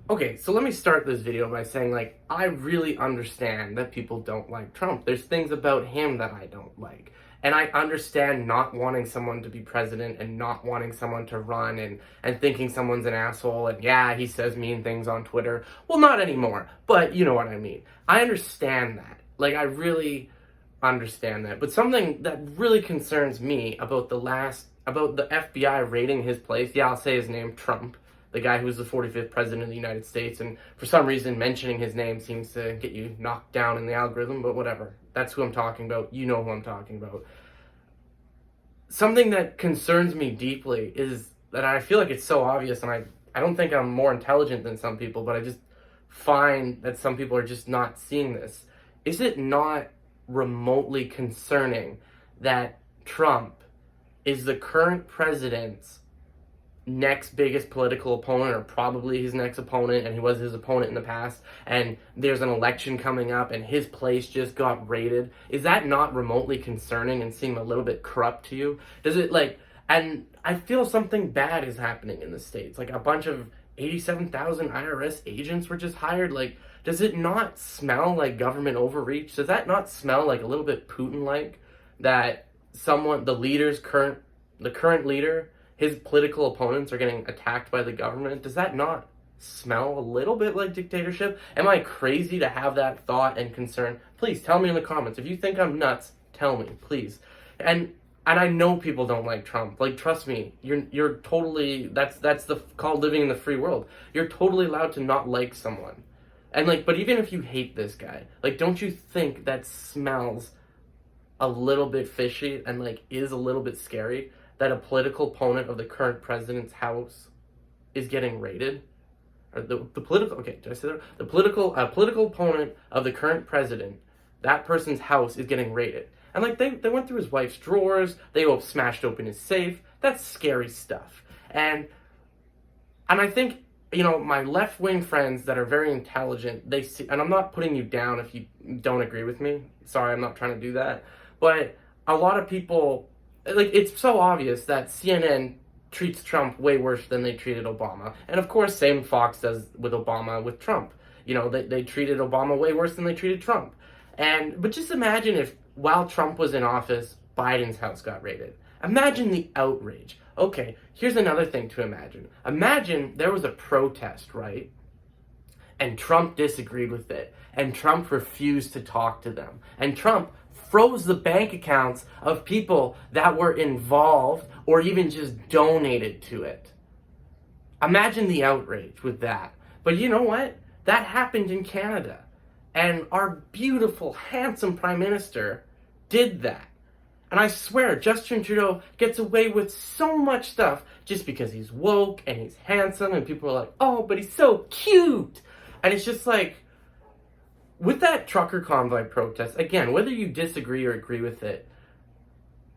Okay, so let me start this video by saying, like, I really understand that people don't like Trump. There's things about him that I don't like. And I understand not wanting someone to be president and not wanting someone to run and thinking someone's an asshole and yeah, he says mean things on Twitter. Well, not anymore, but you know what I mean. I understand that. Like, I really understand that. But something that really concerns me about about the FBI raiding his place, yeah, I'll say his name, Trump, the guy who was the 45th president of the United States, and for some reason mentioning his name seems to get you knocked down in the algorithm, but whatever. That's who I'm talking about. You know who I'm talking about. Something that concerns me deeply is that I feel like it's so obvious, and I don't think I'm more intelligent than some people, but I just find that some people are just not seeing this. Is it not remotely concerning that Trump is the current president's next biggest political opponent, or probably his next opponent, and he was his opponent in the past, and there's an election coming up and his place just got raided? Is that not remotely concerning and seem a little bit corrupt to you? Does it, like, and I feel something bad is happening in the States, like a bunch of 87,000 IRS agents were just hired. Like, does it not smell like government overreach? Does that not smell like a little bit Putin-like, that the current leader, his political opponents are getting attacked by the government? Does that not smell a little bit like dictatorship? Am I crazy to have that thought and concern? Please tell me in the comments. If you think I'm nuts, tell me, please. And I know people don't like Trump. Like, trust me, you're totally, that's called living in the free world. You're totally allowed to not like someone. And like, but even if you hate this guy, like, don't you think that smells a little bit fishy and like is a little bit scary, that a political opponent of the current president's house is getting raided? Or the political, okay, did I say that? The political opponent of the current president, that person's house is getting raided. And like, they went through his wife's drawers, they smashed open his safe. That's scary stuff. And I think, you know, my left-wing friends that are very intelligent, they see, and I'm not putting you down if you don't agree with me. Sorry, I'm not trying to do that. But a lot of people, like, it's so obvious that CNN treats Trump way worse than they treated Obama. And of course, same Fox does with Obama with Trump. You know, they treated Obama way worse than they treated Trump. But just imagine if, while Trump was in office, Biden's house got raided. Imagine the outrage. Okay, here's another thing to imagine. Imagine there was a protest, right? And Trump disagreed with it. And Trump refused to talk to them. And Trump froze the bank accounts of people that were involved or even just donated to it. Imagine the outrage with that. But you know what? That happened in Canada. And our beautiful, handsome Prime Minister did that. And I swear, Justin Trudeau gets away with so much stuff just because he's woke and he's handsome and people are like, oh, but he's so cute. And it's just like, with that trucker convoy protest, again, whether you disagree or agree with it,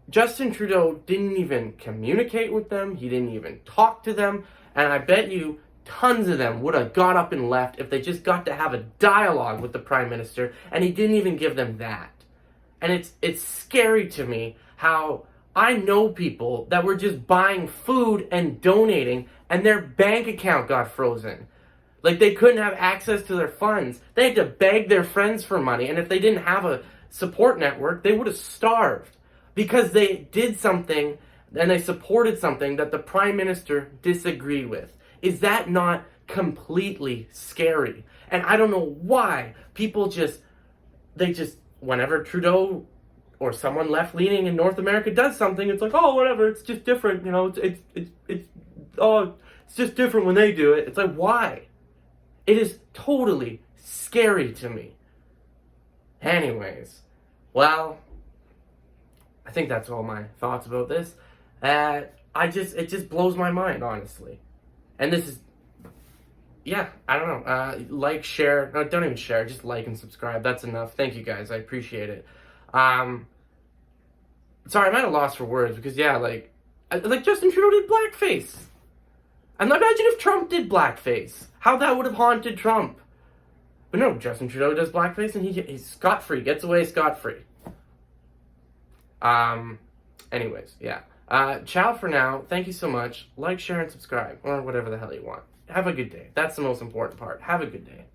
Justin Trudeau didn't even communicate with them. He didn't even talk to them. And I bet you tons of them would have got up and left if they just got to have a dialogue with the Prime Minister, and he didn't even give them that. And it's scary to me how I know people that were just buying food and donating, and their bank account got frozen. Like, they couldn't have access to their funds. They had to beg their friends for money, and if they didn't have a support network, they would have starved because they did something and they supported something that the Prime Minister disagreed with. Is that not completely scary? And I don't know why people whenever Trudeau or someone left-leaning in North America does something, it's like, oh, whatever, it's just different, you know, it's just different when they do it. It's like, why? It is totally scary to me. Anyways, well, I think that's all my thoughts about this. It just blows my mind, honestly. And this is, yeah, I don't know. Like, share, no, don't even share, just like and subscribe. That's enough. Thank you guys. I appreciate it. Sorry, I'm at a loss for words because, yeah, like Justin Trudeau did blackface. And imagine if Trump did blackface. How that would have haunted Trump. But no, Justin Trudeau does blackface and he's scot-free, gets away scot-free. Anyways, yeah. Ciao for now. Thank you so much. Like, share, and subscribe. Or whatever the hell you want. have a good day. That's the most important part. Have a good day.